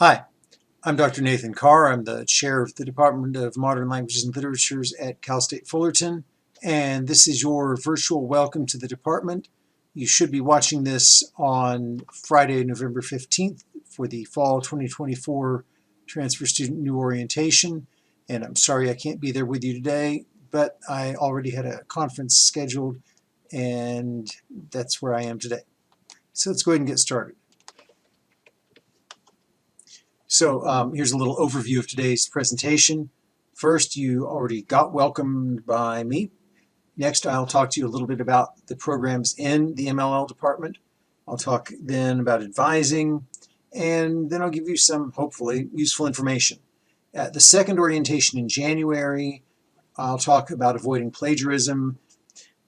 Hi, I'm Dr. Nathan Carr. I'm the chair of the Department of Modern Languages and Literatures at Cal State Fullerton, and this is your virtual welcome to the department. You should be watching this on Friday, November 15th for the Fall 2024 Transfer Student New Orientation, and I'm sorry I can't be there with you today, but I already had a conference scheduled, and that's where I am today. So let's go ahead and get started. So here's a little overview of today's presentation. First, you already got welcomed by me. Next, I'll talk to you a little bit about the programs in the MLL department. I'll talk then about advising, and then I'll give you some, hopefully, useful information. At the second orientation in January, I'll talk about avoiding plagiarism.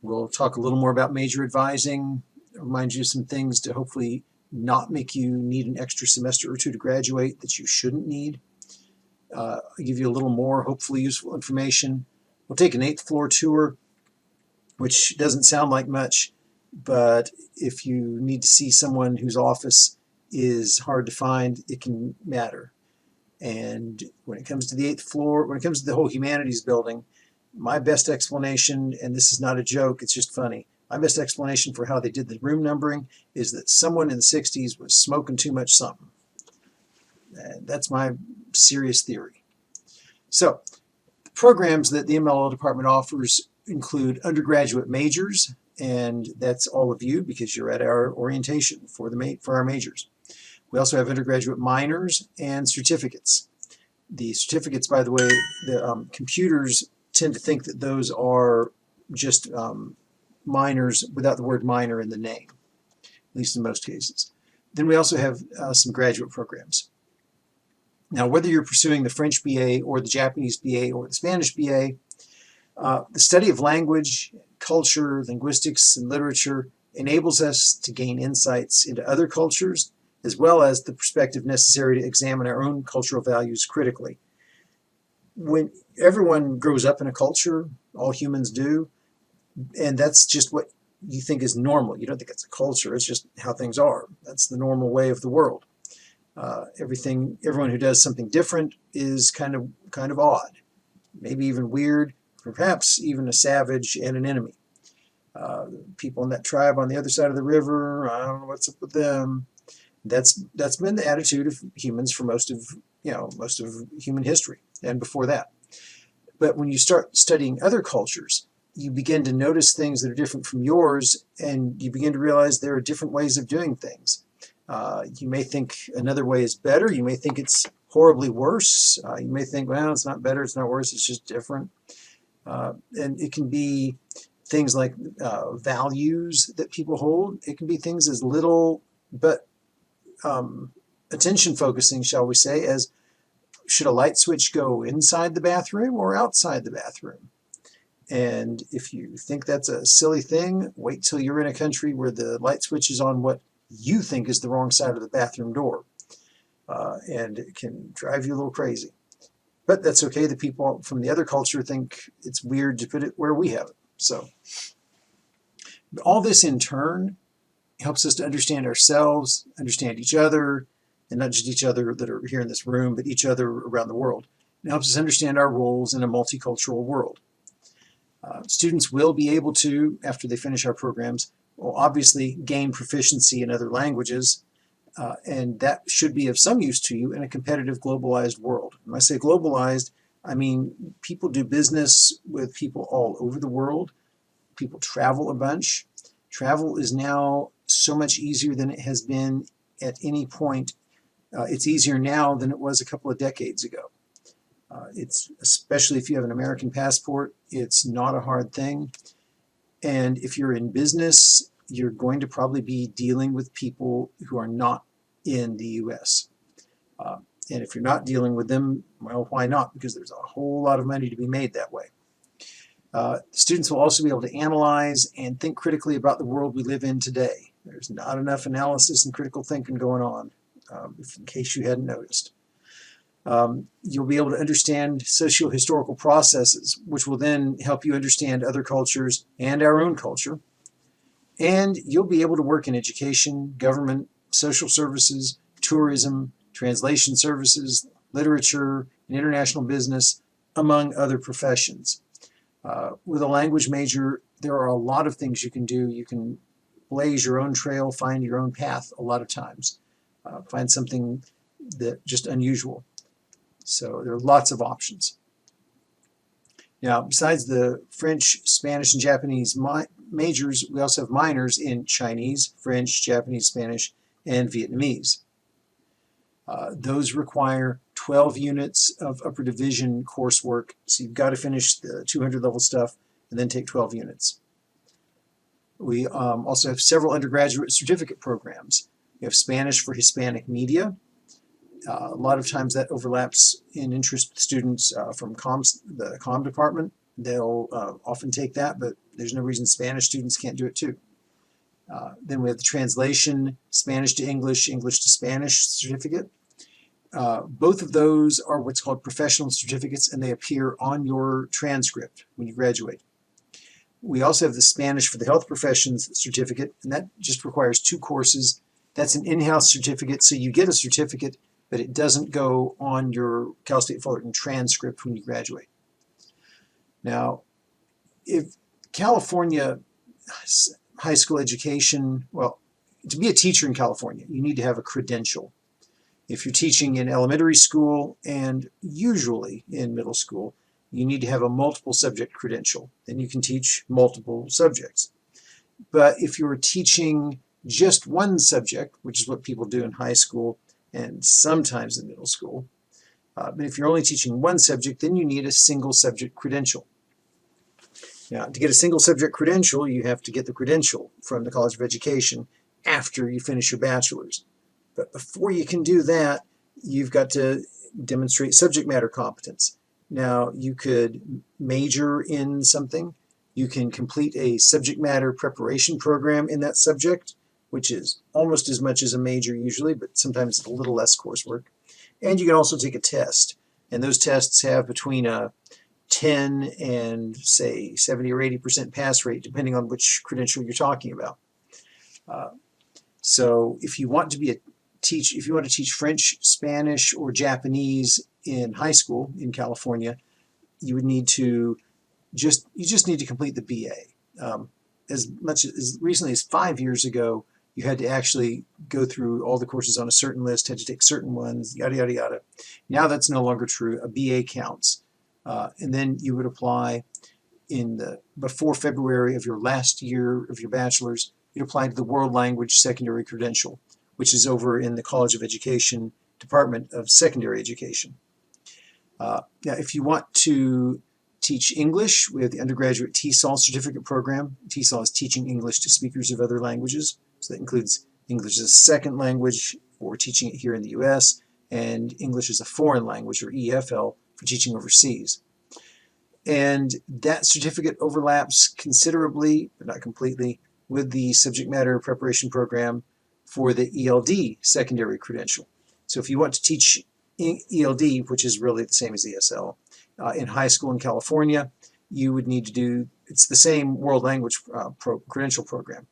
We'll talk a little more about major advising, remind you of some things to hopefully not make you need an extra semester or two to graduate that you shouldn't need. I'll give you a little more, hopefully, useful information. We'll take an 8th floor tour, which doesn't sound like much, but if you need to see someone whose office is hard to find, it can matter. And when it comes to the 8th floor, when it comes to the whole humanities building, my best explanation, and this is not a joke, it's just funny, my best explanation for how they did the room numbering is that someone in the 60s was smoking too much something. And that's my serious theory. So, the programs that the MLL department offers include undergraduate majors, and that's all of you because you're at our orientation for our majors. We also have undergraduate minors and certificates. The certificates, by the way, the computers tend to think that those are just minors without the word minor in the name, at least in most cases. Then we also have some graduate programs. Now, whether you're pursuing the French BA or the Japanese BA or the Spanish BA, the study of language, culture, linguistics, and literature enables us to gain insights into other cultures, as well as the perspective necessary to examine our own cultural values critically. When everyone grows up in a culture, all humans do, and that's just what you think is normal. You don't think it's a culture, it's just how things are. That's the normal way of the world. Everyone who does something different is kind of odd, maybe even weird, perhaps even a savage and an enemy. People in that tribe on the other side of the river, I don't know what's up with them. That's been the attitude of humans for most of human history and before that. But when you start studying other cultures, you begin to notice things that are different from yours, and you begin to realize there are different ways of doing things. You may think another way is better. You may think it's horribly worse. You may think, well, it's not better, it's not worse, it's just different. And it can be things like values that people hold. It can be things as little but attention focusing, shall we say, as should a light switch go inside the bathroom or outside the bathroom? And if you think that's a silly thing, wait till you're in a country where the light switch is on what you think is the wrong side of the bathroom door. And it can drive you a little crazy. But that's okay. The people from the other culture think it's weird to put it where we have it. So all this in turn helps us to understand ourselves, understand each other, and not just each other that are here in this room, but each other around the world. It helps us understand our roles in a multicultural world. Students will be able to, after they finish our programs, will obviously gain proficiency in other languages, and that should be of some use to you in a competitive globalized world. When I say globalized, I mean people do business with people all over the world. People travel a bunch. Travel is now so much easier than it has been at any point. It's easier now than it was a couple of decades ago. It's especially if you have an American passport, it's not a hard thing. And if you're in business, you're going to probably be dealing with people who are not in the U.S. And if you're not dealing with them, well, why not? Because there's a whole lot of money to be made that way. Students will also be able to analyze and think critically about the world we live in today. There's not enough analysis and critical thinking going on, in case you hadn't noticed. You'll be able to understand socio-historical processes, which will then help you understand other cultures and our own culture. And you'll be able to work in education, government, social services, tourism, translation services, literature, and international business, among other professions. With a language major, there are a lot of things you can do. You can blaze your own trail, find your own path a lot of times. Find something that just unusual. So there are lots of options. Now, besides the French, Spanish, and Japanese majors, we also have minors in Chinese, French, Japanese, Spanish, and Vietnamese. Those require 12 units of upper division coursework, so you've got to finish the 200 level stuff and then take 12 units. We also have several undergraduate certificate programs. We have Spanish for Hispanic media. A lot of times that overlaps in interest with students from the comm department. They'll often take that, but there's no reason Spanish students can't do it too. Then we have the translation, Spanish to English, English to Spanish certificate. Both of those are what's called professional certificates, and they appear on your transcript when you graduate. We also have the Spanish for the Health Professions certificate, and that just requires 2 courses. That's an in-house certificate, so you get a certificate, but it doesn't go on your Cal State Fullerton transcript when you graduate. Now, if California high school education, well, to be a teacher in California, you need to have a credential. If you're teaching in elementary school and usually in middle school, you need to have a multiple subject credential. Then you can teach multiple subjects. But if you're teaching just one subject, which is what people do in high school and sometimes in middle school, but if you're only teaching one subject, then you need a single subject credential. Now, to get a single subject credential, you have to get the credential from the College of Education after you finish your bachelor's. But before you can do that, you've got to demonstrate subject matter competence. Now, you could major in something. You can complete a subject matter preparation program in that subject, which is almost as much as a major usually, but sometimes it's a little less coursework. And you can also take a test. And those tests have between a 10 and, say, 70 or 80% pass rate, depending on which credential you're talking about. So if you want to teach French, Spanish, or Japanese in high school in California, you would need to just need to complete the BA. As recently as 5 years ago, you had to actually go through all the courses on a certain list, had to take certain ones, yada, yada, yada. Now that's no longer true. A BA counts. And then you would apply before February of your last year of your bachelor's, you'd apply to the World Language Secondary Credential, which is over in the College of Education Department of Secondary Education. Now, if you want to teach English, we have the undergraduate TESOL certificate program. TESOL is Teaching English to Speakers of Other Languages. So that includes English as a second language for teaching it here in the U.S. and English as a foreign language, or EFL, for teaching overseas. And that certificate overlaps considerably, but not completely, with the subject matter preparation program for the ELD secondary credential. So if you want to teach ELD, which is really the same as ESL, in high school in California, you would need to do, it's the same world language credential program.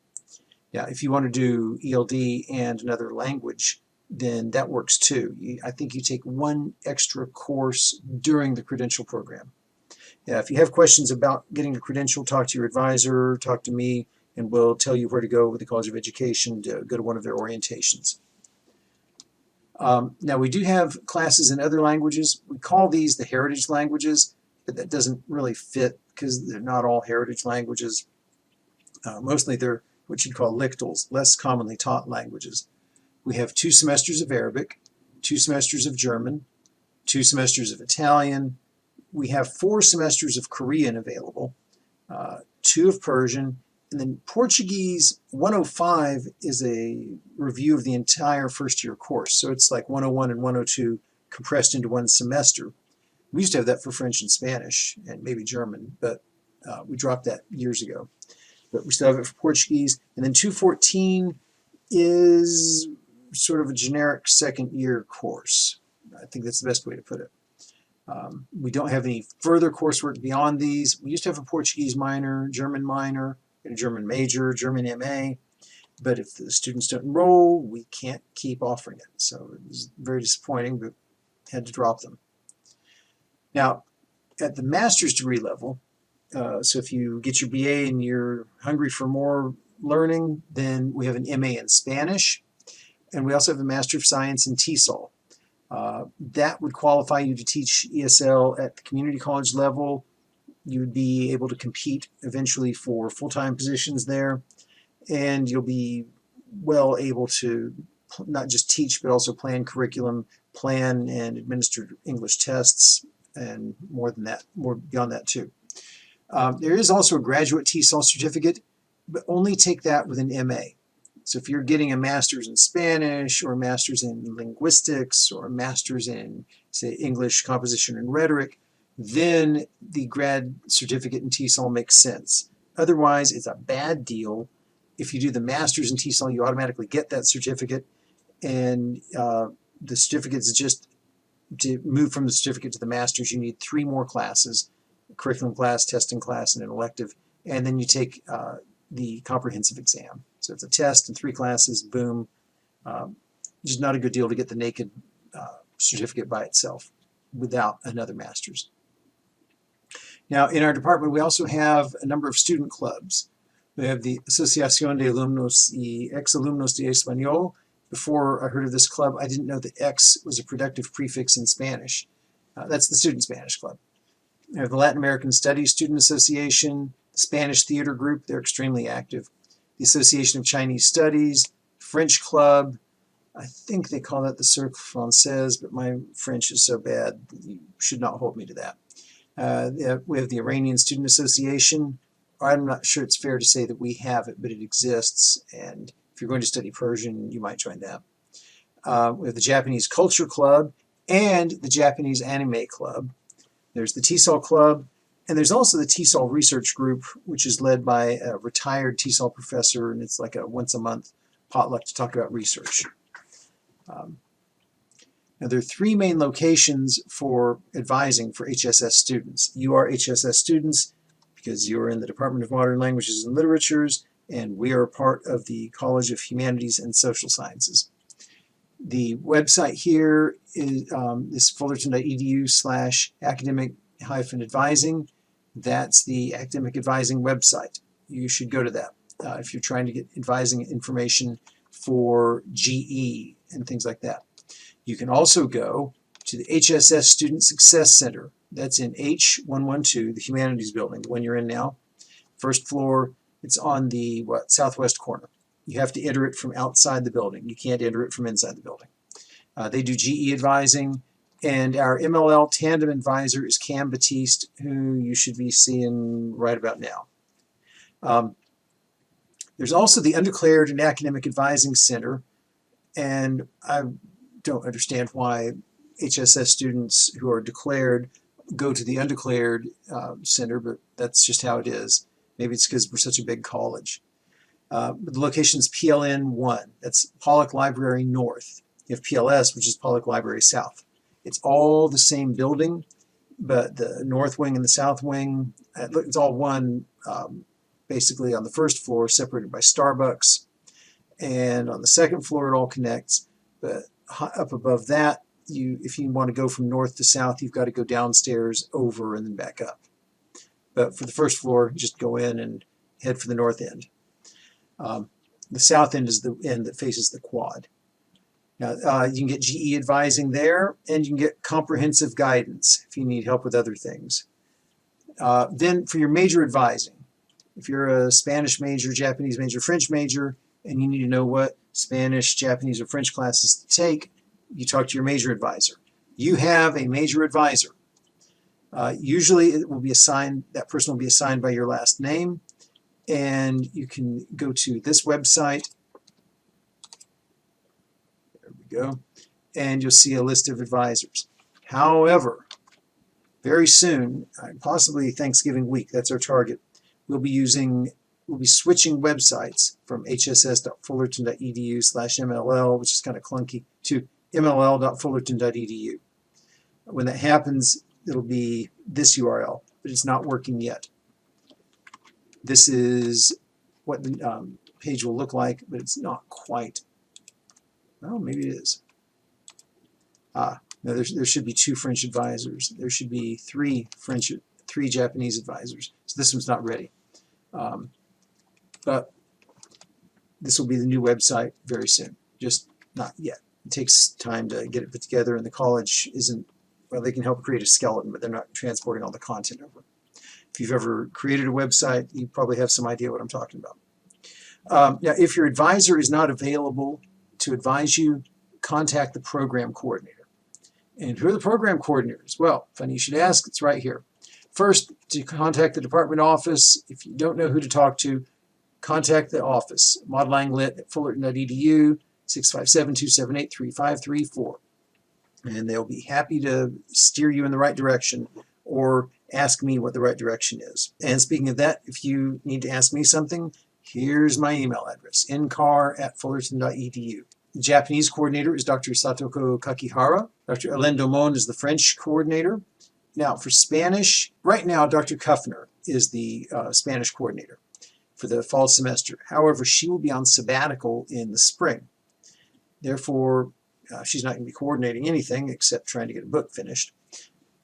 Yeah, if you want to do ELD and another language, then that works too. I think you take one extra course during the credential program. Yeah, if you have questions about getting a credential, talk to your advisor, talk to me, and we'll tell you where to go with the College of Education to go to one of their orientations. Now, we do have classes in other languages. We call these the heritage languages, but that doesn't really fit because they're not all heritage languages. Mostly they're what you'd call lictals, less commonly taught languages. We have 2 semesters of Arabic, 2 semesters of German, 2 semesters of Italian. We have 4 semesters of Korean available, 2 of Persian, and then Portuguese 105 is a review of the entire first year course. So it's like 101 and 102 compressed into one semester. We used to have that for French and Spanish and maybe German, but we dropped that years ago. But we still have it for Portuguese. And then 214 is sort of a generic second year course. I think that's the best way to put it. We don't have any further coursework beyond these. We used to have a Portuguese minor, German minor, a German major, German MA, but if the students don't enroll, we can't keep offering it. So it was very disappointing, but had to drop them. Now, at the master's degree level, so if you get your BA and you're hungry for more learning, then we have an MA in Spanish, and we also have a Master of Science in TESOL. That would qualify you to teach ESL at the community college level. You would be able to compete eventually for full-time positions there, and you'll be well able to not just teach, but also plan curriculum, plan and administer English tests, and more than that, more beyond that too. There is also a graduate TESOL certificate, but only take that with an MA. So if you're getting a master's in Spanish or a master's in linguistics or a master's in, say, English composition and rhetoric, then the grad certificate in TESOL makes sense. Otherwise, it's a bad deal. If you do the master's in TESOL, you automatically get that certificate, and the certificate's just to move from the certificate to the master's, you need 3 more classes: a curriculum class, testing class, and an elective, and then you take the comprehensive exam. So it's a test and 3 classes, boom. Just not a good deal to get the naked certificate by itself without another master's. Now, in our department, we also have a number of student clubs. We have the Asociación de Alumnos y Exalumnos de Español. Before I heard of this club, I didn't know that X was a productive prefix in Spanish. That's the Student Spanish Club. We have the Latin American Studies Student Association, the Spanish Theater Group, they're extremely active, the Association of Chinese Studies, French Club, I think they call that the Cercle Français, but my French is so bad, you should not hold me to that. We have the Iranian Student Association. I'm not sure it's fair to say that we have it, but it exists, and if you're going to study Persian, you might join that. We have the Japanese Culture Club and the Japanese Anime Club. There's the TESOL Club, and there's also the TESOL Research Group, which is led by a retired TESOL professor, and it's like a once-a-month potluck to talk about research. Now, there are 3 main locations for advising for HSS students. You are HSS students because you're in the Department of Modern Languages and Literatures, and we are part of the College of Humanities and Social Sciences. The website here is fullerton.edu/academic-advising. That's the academic advising website. You should go to that if you're trying to get advising information for GE and things like that. You can also go to the HSS Student Success Center. That's in H112, the Humanities Building, the one you're in now. First floor, it's on the southwest corner. You have to enter it from outside the building. You can't enter it from inside the building. They do GE advising, and our MLL tandem advisor is Cam Batiste, who you should be seeing right about now. There's also the Undeclared and Academic Advising Center, and I don't understand why HSS students who are declared go to the undeclared center, but that's just how it is. Maybe it's because we're such a big college. The location is PLN 1. That's Pollock Library North. You have PLS, which is Pollock Library South. It's all the same building, but the north wing and the south wing, it's all one, basically on the first floor, separated by Starbucks. And on the second floor, it all connects. But up above that, if you want to go from north to south, you've got to go downstairs, over, and then back up. But for the first floor, just go in and head for the north end. The south end is the end that faces the quad. Now, you can get GE advising there, and you can get comprehensive guidance if you need help with other things. Then for your major advising, if you're a Spanish major, Japanese major, French major, and you need to know what Spanish, Japanese, or French classes to take, you talk to your major advisor. You have a major advisor. Usually it will be assigned, that person will be assigned by your last name, and you can go to this website. There we go. And you'll see a list of advisors. However, very soon, possibly Thanksgiving week, that's our target, we'll be switching websites from hss.fullerton.edu/MLL, which is kind of clunky, to mll.fullerton.edu. When that happens, it'll be this URL, but it's not working yet. This is what the page will look like, but it's not quite. Oh, maybe it is. No, there should be 2 French advisors. There should be 3 Japanese advisors. So this one's not ready. But this will be the new website very soon. Just not yet. It takes time to get it put together, and the college isn't, well, they can help create a skeleton, but they're not transporting all the content over. If you've ever created a website, you probably have some idea what I'm talking about. Now, if your advisor is not available to advise you, contact the program coordinator. And who are the program coordinators? Well, funny you should ask, it's right here. First, to contact the department office. If you don't know who to talk to, contact the office, modelanglit at fullerton.edu, 657-278-3534. And they'll be happy to steer you in the right direction or ask me what the right direction is. And speaking of that, if you need to ask me something, here's my email address, ncar@fullerton.edu. The Japanese coordinator is Dr. Satoko Kakihara. Dr. Alain Domon is the French coordinator. Now, for Spanish, right now, Dr. Kuffner is the Spanish coordinator for the fall semester. However, she will be on sabbatical in the spring. Therefore, she's not going to be coordinating anything except trying to get a book finished.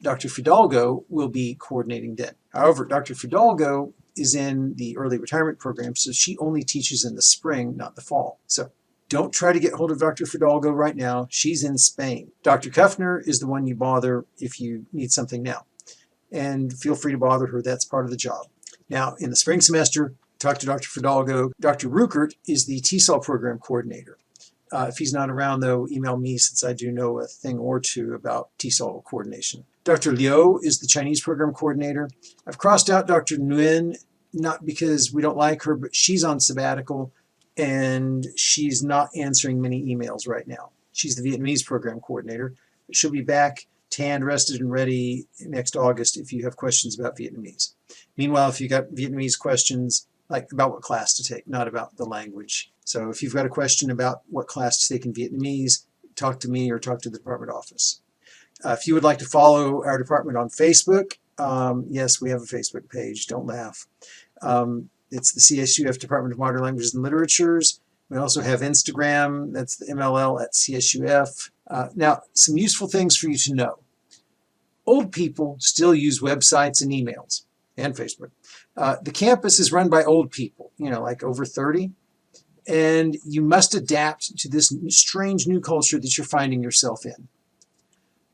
Dr. Fidalgo will be coordinating then. However, Dr. Fidalgo is in the early retirement program, so she only teaches in the spring, not the fall. So don't try to get hold of Dr. Fidalgo right now. She's in Spain. Dr. Kuffner is the one you bother if you need something now. And feel free to bother her. That's part of the job. Now, in the spring semester, talk to Dr. Fidalgo. Dr. Ruckert is the TESOL program coordinator. If he's not around, though, email me since I do know a thing or two about TESOL coordination. Dr. Liu is the Chinese program coordinator. I've crossed out Dr. Nguyen, not because we don't like her, but she's on sabbatical and she's not answering many emails right now. She's the Vietnamese program coordinator. She'll be back tanned, rested, and ready next August if you have questions about Vietnamese. Meanwhile, if you got Vietnamese questions, like about what class to take, not about the language. So if you've got a question about what class to take in Vietnamese, talk to me or talk to the department office. If you would like to follow our department on Facebook, yes, we have a Facebook page. Don't laugh. It's the CSUF Department of Modern Languages and Literatures. We also have Instagram. That's the MLL at CSUF. Now, some useful things for you to know. Old people still use websites and emails and Facebook. The campus is run by old people, like over 30. And you must adapt to this strange new culture that you're finding yourself in.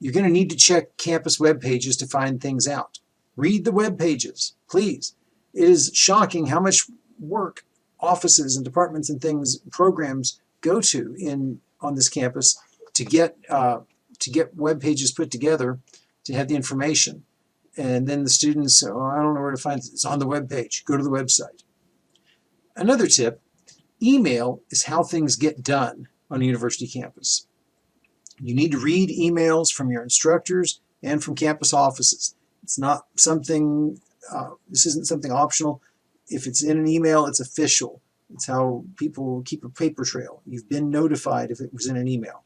You're going to need to check campus web pages to find things out. Read the web pages, please. It is shocking how much work offices and departments and things, programs go to on this campus to get web pages put together to have the information. And then the students say, I don't know where to find it. It's on the web page. Go to the website. Another tip, email is how things get done on a university campus. You need to read emails from your instructors and from campus offices. It's not something, this isn't something optional. If it's in an email, it's official. It's how people keep a paper trail. You've been notified if it was in an email.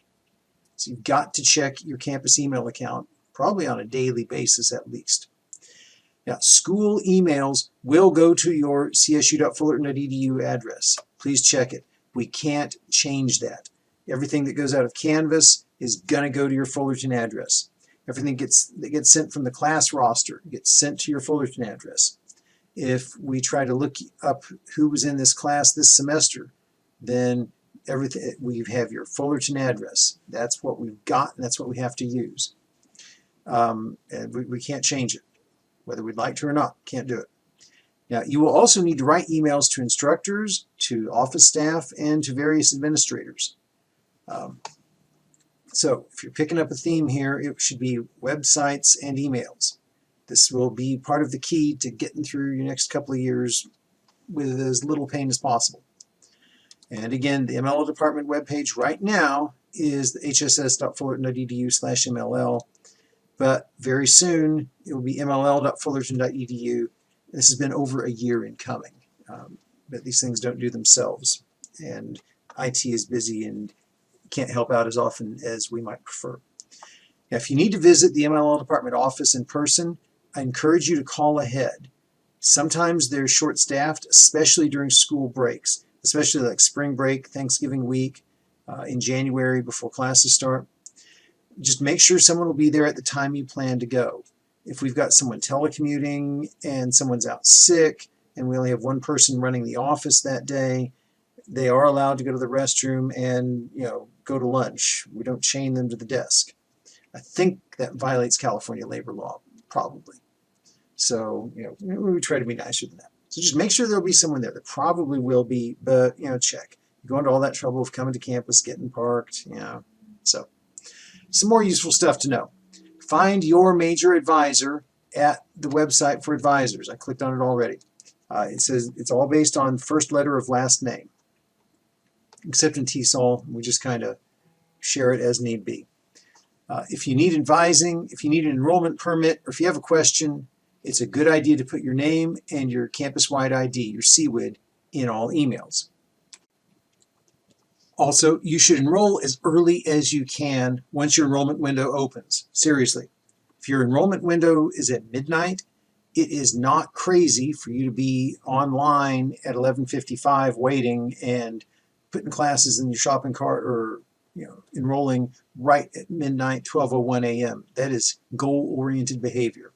So you've got to check your campus email account, probably on a daily basis at least. Now, school emails will go to your csu.fullerton.edu address. Please check it. We can't change that. Everything that goes out of Canvas is going to go to your Fullerton address. Everything that gets sent from the class roster gets sent to your Fullerton address. If we try to look up who was in this class this semester, then everything we have your Fullerton address. That's what we've got, and that's what we have to use. And we can't change it, whether we'd like to or not. Can't do it. Now, you will also need to write emails to instructors, to office staff, and to various administrators. So if you're picking up a theme here, it should be websites and emails. This will be part of the key to getting through your next couple of years with as little pain as possible. And again, the MLL department webpage right now is the hss.fullerton.edu/MLL, but very soon it will be mll.fullerton.edu. This has been over a year in coming, but these things don't do themselves, and IT is busy and can't help out as often as we might prefer. Now, if you need to visit the MLL department office in person, I encourage you to call ahead. Sometimes they're short-staffed, especially during school breaks, especially like spring break, Thanksgiving week, in January before classes start. Just make sure someone will be there at the time you plan to go. If we've got someone telecommuting and someone's out sick and we only have one person running the office that day, they are allowed to go to the restroom and go to lunch. We don't chain them to the desk. I think that violates California labor law, probably. So we try to be nicer than that. So just make sure there'll be someone there. There probably will be, but check. You go into all that trouble of coming to campus, getting parked, So some more useful stuff to know. Find your major advisor at the website for advisors. I clicked on it already. It says it's all based on first letter of last name. Except in TESOL, we just kind of share it as need be. If you need advising, if you need an enrollment permit, or if you have a question, it's a good idea to put your name and your campus-wide ID, your CWID, in all emails. Also, you should enroll as early as you can once your enrollment window opens. Seriously. If your enrollment window is at midnight, it is not crazy for you to be online at 11:55 waiting and putting classes in your shopping cart or enrolling right at midnight, 12:01 a.m. That is goal-oriented behavior.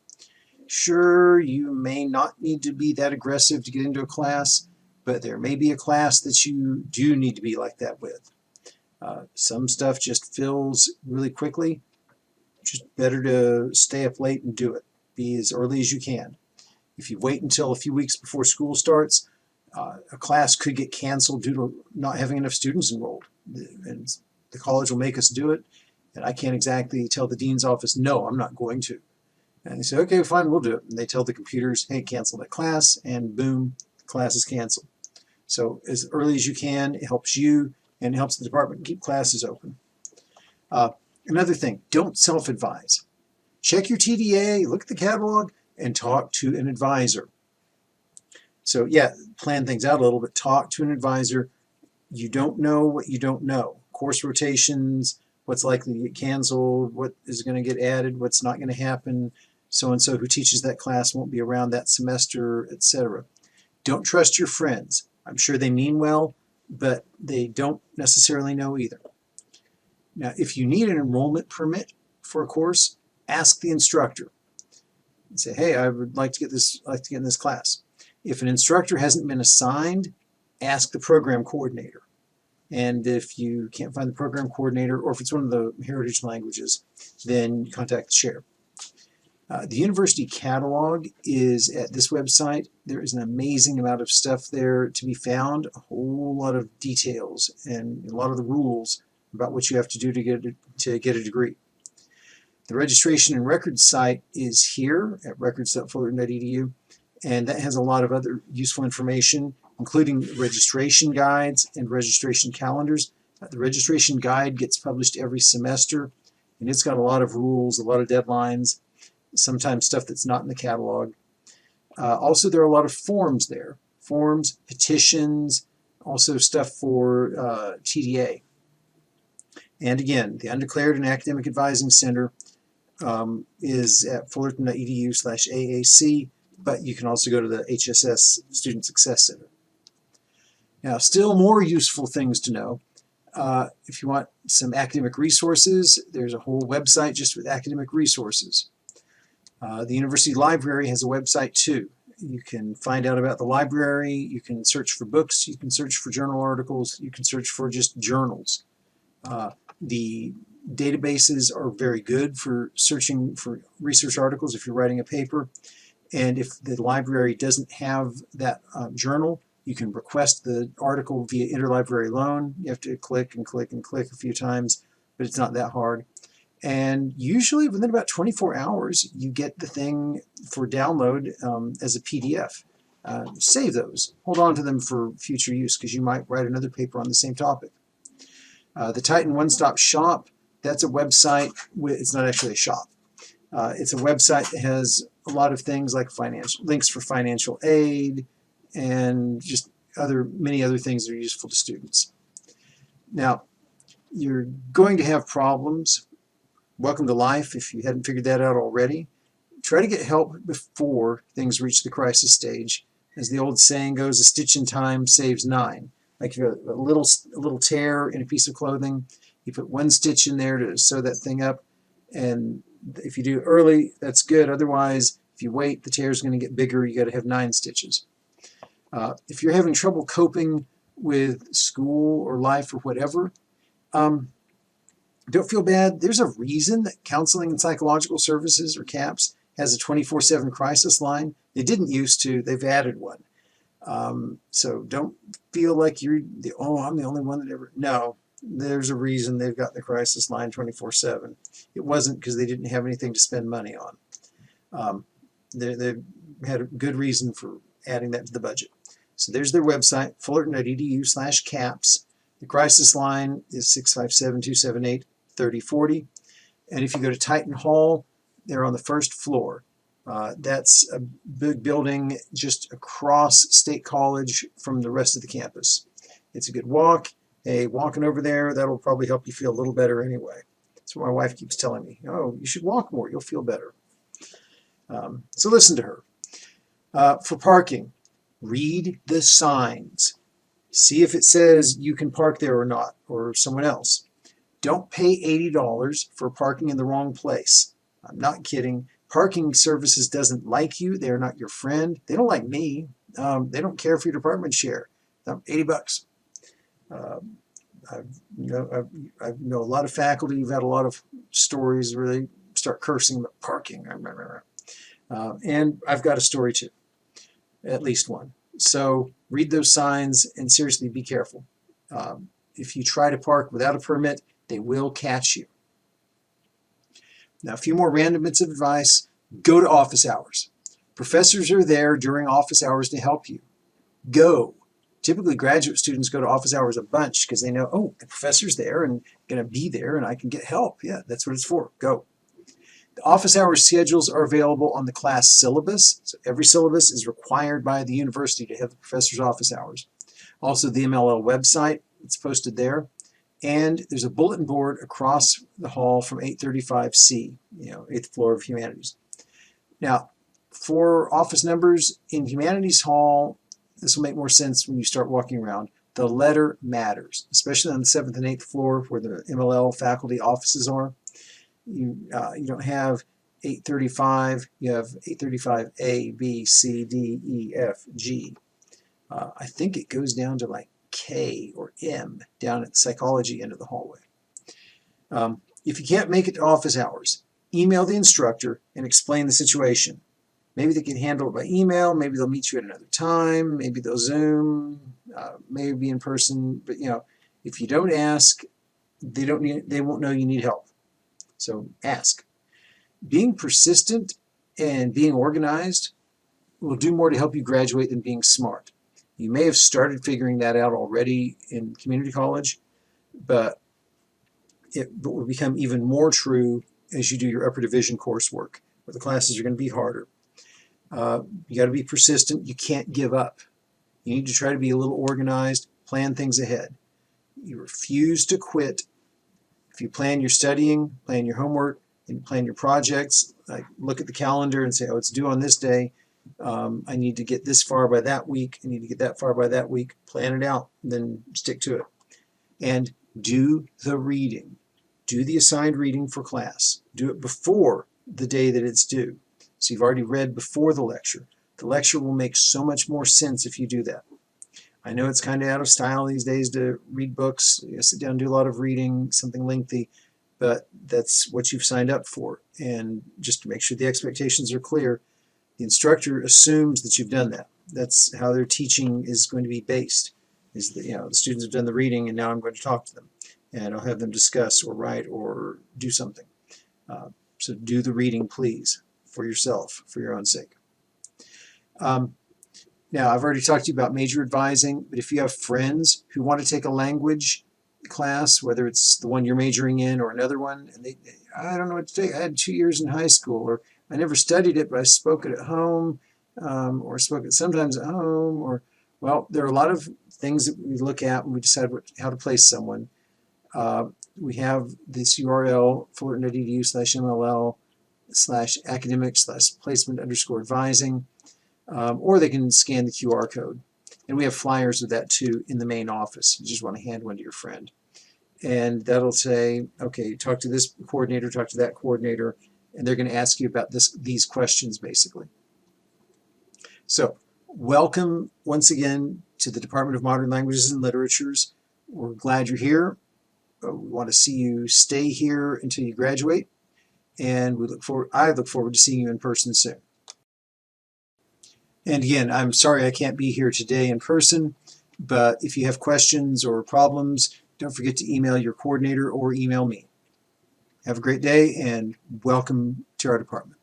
Sure, you may not need to be that aggressive to get into a class, but there may be a class that you do need to be like that with. Some stuff just fills really quickly. Just better to stay up late and do it. Be as early as you can. If you wait until a few weeks before school starts, a class could get canceled due to not having enough students enrolled. And the college will make us do it, and I can't exactly tell the dean's office, no, I'm not going to. And they say, okay, fine, we'll do it. And they tell the computers, hey, cancel that class, and boom, the class is canceled. So as early as you can, it helps you, and it helps the department keep classes open. Another thing, don't self-advise. Check your TDA, look at the catalog, and talk to an advisor. So yeah, plan things out a little bit. Talk to an advisor. You don't know what you don't know. Course rotations, what's likely to get canceled, what is going to get added, what's not going to happen, so-and-so who teaches that class won't be around that semester, etc. Don't trust your friends. I'm sure they mean well, but they don't necessarily know either. Now, if you need an enrollment permit for a course, ask the instructor. And say, hey, I would like to get in this class. If an instructor hasn't been assigned, ask the program coordinator. And if you can't find the program coordinator, or if it's one of the heritage languages, then contact the chair. The university catalog is at this website. There is an amazing amount of stuff there to be found, a whole lot of details and a lot of the rules about what you have to do to get a degree. The registration and records site is here at records.fullerton.edu, and that has a lot of other useful information, including registration guides and registration calendars. The registration guide gets published every semester, and it's got a lot of rules, a lot of deadlines, sometimes stuff that's not in the catalog. Also, there are a lot of forms there. Forms, petitions, also stuff for TDA. And again, the Undeclared and Academic Advising Center is at fullerton.edu/AAC, but you can also go to the HSS Student Success Center. Now, still more useful things to know. If you want some academic resources, there's a whole website just with academic resources. The university library has a website too. You can find out about the library, you can search for books, you can search for journal articles, you can search for just journals. The databases are very good for searching for research articles if you're writing a paper. And if the library doesn't have that journal, you can request the article via interlibrary loan. You have to click and click and click a few times, but it's not that hard. And usually within about 24 hours, you get the thing for download as a PDF. Save those. Hold on to them for future use because you might write another paper on the same topic. The Titan One-Stop Shop, that's a website. It's not actually a shop. It's a website that has a lot of things like links for financial aid and just many other things that are useful to students. Now, you're going to have problems. Welcome to life if you hadn't figured that out already. Try to get help before things reach the crisis stage. As the old saying goes, a stitch in time saves 9. Like if you have a little tear in a piece of clothing, you put one stitch in there to sew that thing up, and if you do it early, that's good. Otherwise, if you wait, the tear is going to get bigger. You got to have 9 stitches. If you're having trouble coping with school or life or whatever, don't feel bad. There's a reason that Counseling and Psychological Services, or CAPS, has a 24/7 crisis line. They didn't used to. They've added one. So don't feel like I'm the only one that ever. No, there's a reason they've got the crisis line 24/7. It wasn't because they didn't have anything to spend money on. They had a good reason for adding that to the budget. So there's their website, fullerton.edu/CAPS. The crisis line is 657-278-3040. And if you go to Titan Hall, they're on the first floor. That's a big building just across State College from the rest of the campus. It's a good walk. Hey, walking over there, that'll probably help you feel a little better anyway. That's what my wife keeps telling me. Oh, you should walk more. You'll feel better. So listen to her. For parking, read the signs. See if it says you can park there or not, or someone else. Don't pay $80 for parking in the wrong place. I'm not kidding. Parking Services doesn't like you. They're not your friend. They don't like me. They don't care for your department share. $80. I know a lot of faculty who've had a lot of stories where they start cursing about parking. And I've got a story too, at least one. So read those signs and seriously be careful. If you try to park without a permit, they will catch you. Now, a few more random bits of advice. Go to office hours. Professors are there during office hours to help you. Go. Typically, graduate students go to office hours a bunch because they know, oh, the professor's there and going to be there and I can get help. Yeah, that's what it's for. Go. The office hours schedules are available on the class syllabus. So every syllabus is required by the university to have the professor's office hours. Also, the MLL website, it's posted there. And there's a bulletin board across the hall from 835C, 8th floor of Humanities. Now, for office numbers in Humanities Hall, this will make more sense when you start walking around. The letter matters, especially on the 7th and 8th floor where the MLL faculty offices are. You don't have 835, you have 835A, B, C, D, E, F, G. I think it goes down to like K or M down at the psychology end of the hallway. If you can't make it to office hours, email the instructor and explain the situation. Maybe they can handle it by email, maybe they'll meet you at another time, maybe they'll Zoom, maybe in person, but if you don't ask, they won't know you need help. So ask. Being persistent and being organized will do more to help you graduate than being smart. You may have started figuring that out already in community college, but it will become even more true as you do your upper division coursework, where the classes are going to be harder. You got to be persistent. You can't give up. You need to try to be a little organized, plan things ahead. You refuse to quit. If you plan your studying, plan your homework, and plan your projects, like look at the calendar and say, oh, it's due on this day. I need to get this far by that week. I need to get that far by that week. Plan it out, then stick to it. And do the reading. Do the assigned reading for class. Do it before the day that it's due. So you've already read before the lecture. The lecture will make so much more sense if you do that. I know it's kind of out of style these days to read books, sit down and do a lot of reading, something lengthy, but that's what you've signed up for. And just to make sure the expectations are clear, the instructor assumes that you've done that. That's how their teaching is going to be based, is that the students have done the reading and now I'm going to talk to them. And I'll have them discuss or write or do something. So do the reading, please, for yourself, for your own sake. Now, I've already talked to you about major advising, but if you have friends who want to take a language class, whether it's the one you're majoring in or another one, and I don't know what to take. I had 2 years in high school, or I never studied it, but I spoke it at home, or spoke it sometimes at home, or, well, there are a lot of things that we look at when we decide how to place someone. We have this URL, fullerton.edu/MLL/academic/placement_advising, or they can scan the QR code. And we have flyers of that too in the main office. You just want to hand one to your friend. And that'll say, okay, talk to this coordinator, talk to that coordinator, and they're going to ask you about these questions basically. So welcome once again to the Department of Modern Languages and Literatures. We're glad you're here. We want to see you stay here until you graduate, and I look forward to seeing you in person soon. And again, I'm sorry I can't be here today in person, but if you have questions or problems, don't forget to email your coordinator or email me. Have a great day and welcome to our department.